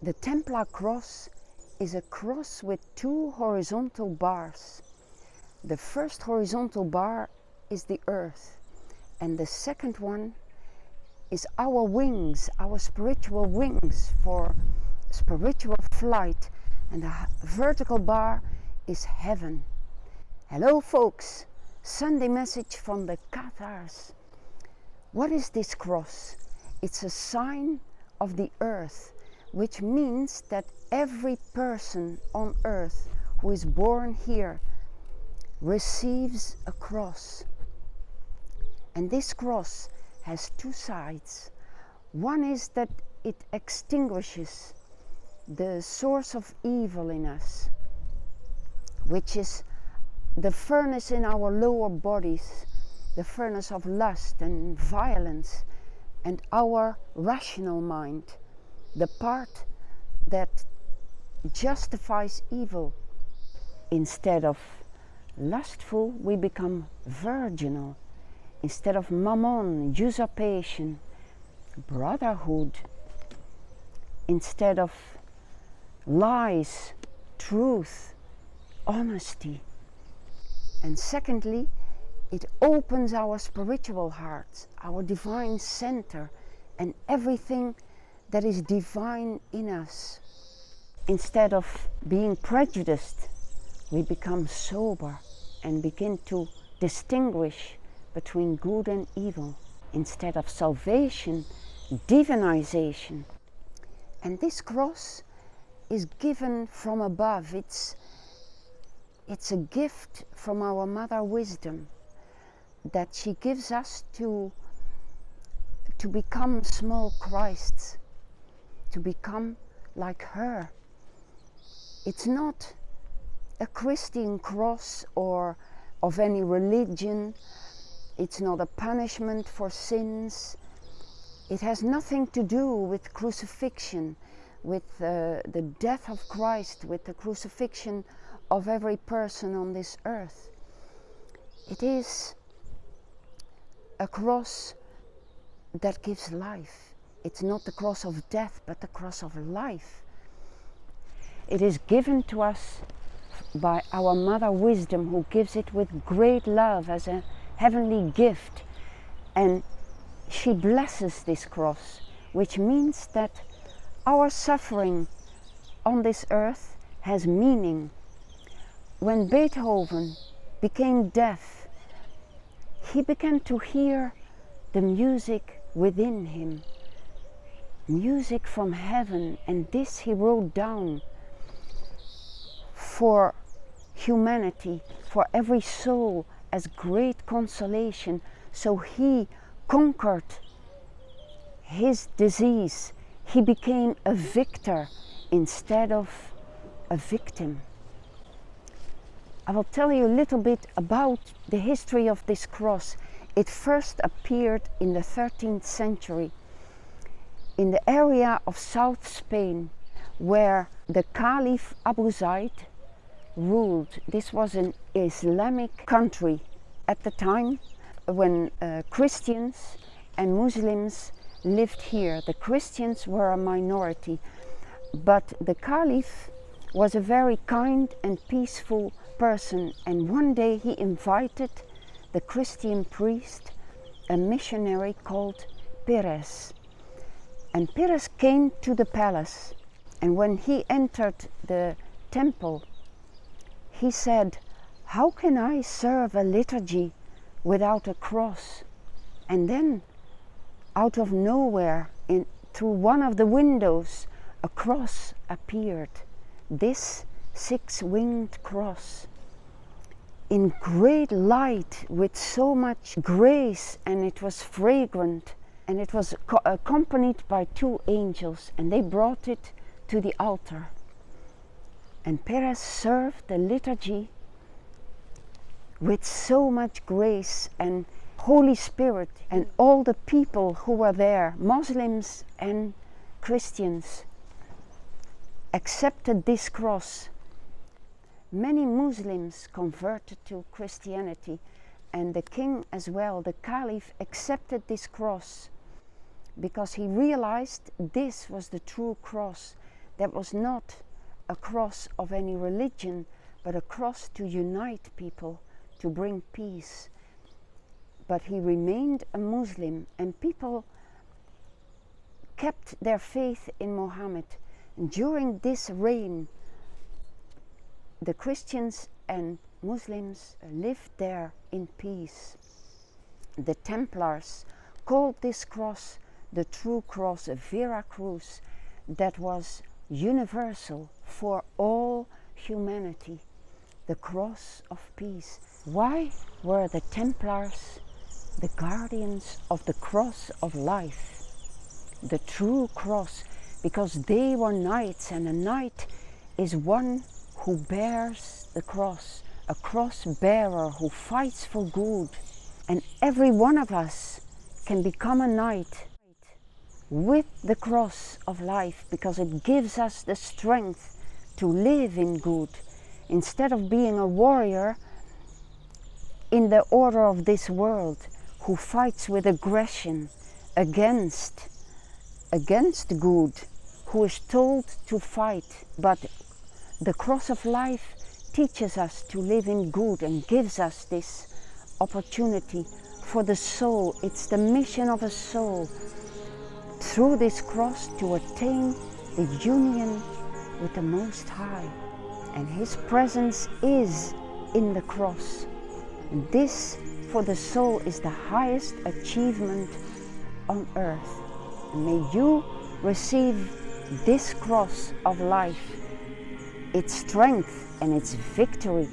The Templar cross is a cross with two horizontal bars. The first horizontal bar is the earth, and the second one is our wings, our spiritual wings for spiritual flight, and the vertical bar is heaven. Hello folks, Sunday message from the Cathars. What is this cross? It's a sign of the earth, which means that every person on earth who is born here receives a cross. And this cross has two sides. One is that it extinguishes the source of evil in us, which is the furnace in our lower bodies, the furnace of lust and violence, and our rational mind, the part that justifies evil. Instead of lustful, we become virginal. Instead of mammon, usurpation, brotherhood. Instead of lies, truth, honesty. And secondly, it opens our spiritual heart, our divine center, and everything that is divine in us. Instead of being prejudiced, we become sober and begin to distinguish between good and evil. Instead of salvation, divinization. And this cross is given from above. It's a gift from our Mother Wisdom that she gives us to become small Christs, to become like her. It's not a Christian cross or of any religion. It's not a punishment for sins. It has nothing to do with crucifixion, with the death of Christ, with the crucifixion of every person on this earth. It is a cross that gives life. It's not the cross of death, but the cross of life. It is given to us by our Mother Wisdom, who gives it with great love as a heavenly gift. And she blesses this cross, which means that our suffering on this earth has meaning. When Beethoven became deaf, he began to hear the music within him, music from heaven, and this he wrote down for humanity, for every soul, as great consolation. So he conquered his disease. He became a victor instead of a victim. I will tell you a little bit about the history of this cross. It first appeared in the 13th century in the area of South Spain, where the Caliph Abu Zaid ruled. This was an Islamic country at the time when Christians and Muslims lived here. The Christians were a minority, but the Caliph was a very kind and peaceful person, and one day he invited the Christian priest, a missionary called Perez. And Perez came to the palace, and when he entered the temple, he said, "How can I serve a liturgy without a cross?" And then, out of nowhere, through one of the windows, a cross appeared. This six-winged cross, in great light, with so much grace, and it was fragrant, and it was accompanied by two angels, and they brought it to the altar. And Perez served the liturgy with so much grace and Holy Spirit, and all the people who were there, Muslims and Christians, accepted this cross. Many Muslims converted to Christianity, and the king as well, the Caliph, accepted this cross because he realized this was the true cross That was not a cross of any religion, but a cross to unite people, to bring peace. But he remained a Muslim, and people kept their faith in Muhammad. And during this reign, the Christians and Muslims lived there in peace. The Templars called this cross the true cross, a VERA CRUZ, that was universal for all humanity, the cross of peace. Why were the Templars the guardians of the cross of life, the true cross? Because they were knights, and a knight is one who bears the cross, a cross bearer who fights for good. And every one of us can become a knight with the cross of life, because it gives us the strength to live in good. Instead of being a warrior in the order of this world who fights with aggression against good, who is told to fight, but the cross of life teaches us to live in good and gives us this opportunity for the soul. It's the mission of a soul through this cross to attain the union with the Most High, and His presence is in the cross. And this for the soul is the highest achievement on earth. And may you receive this cross of life, its strength and its victory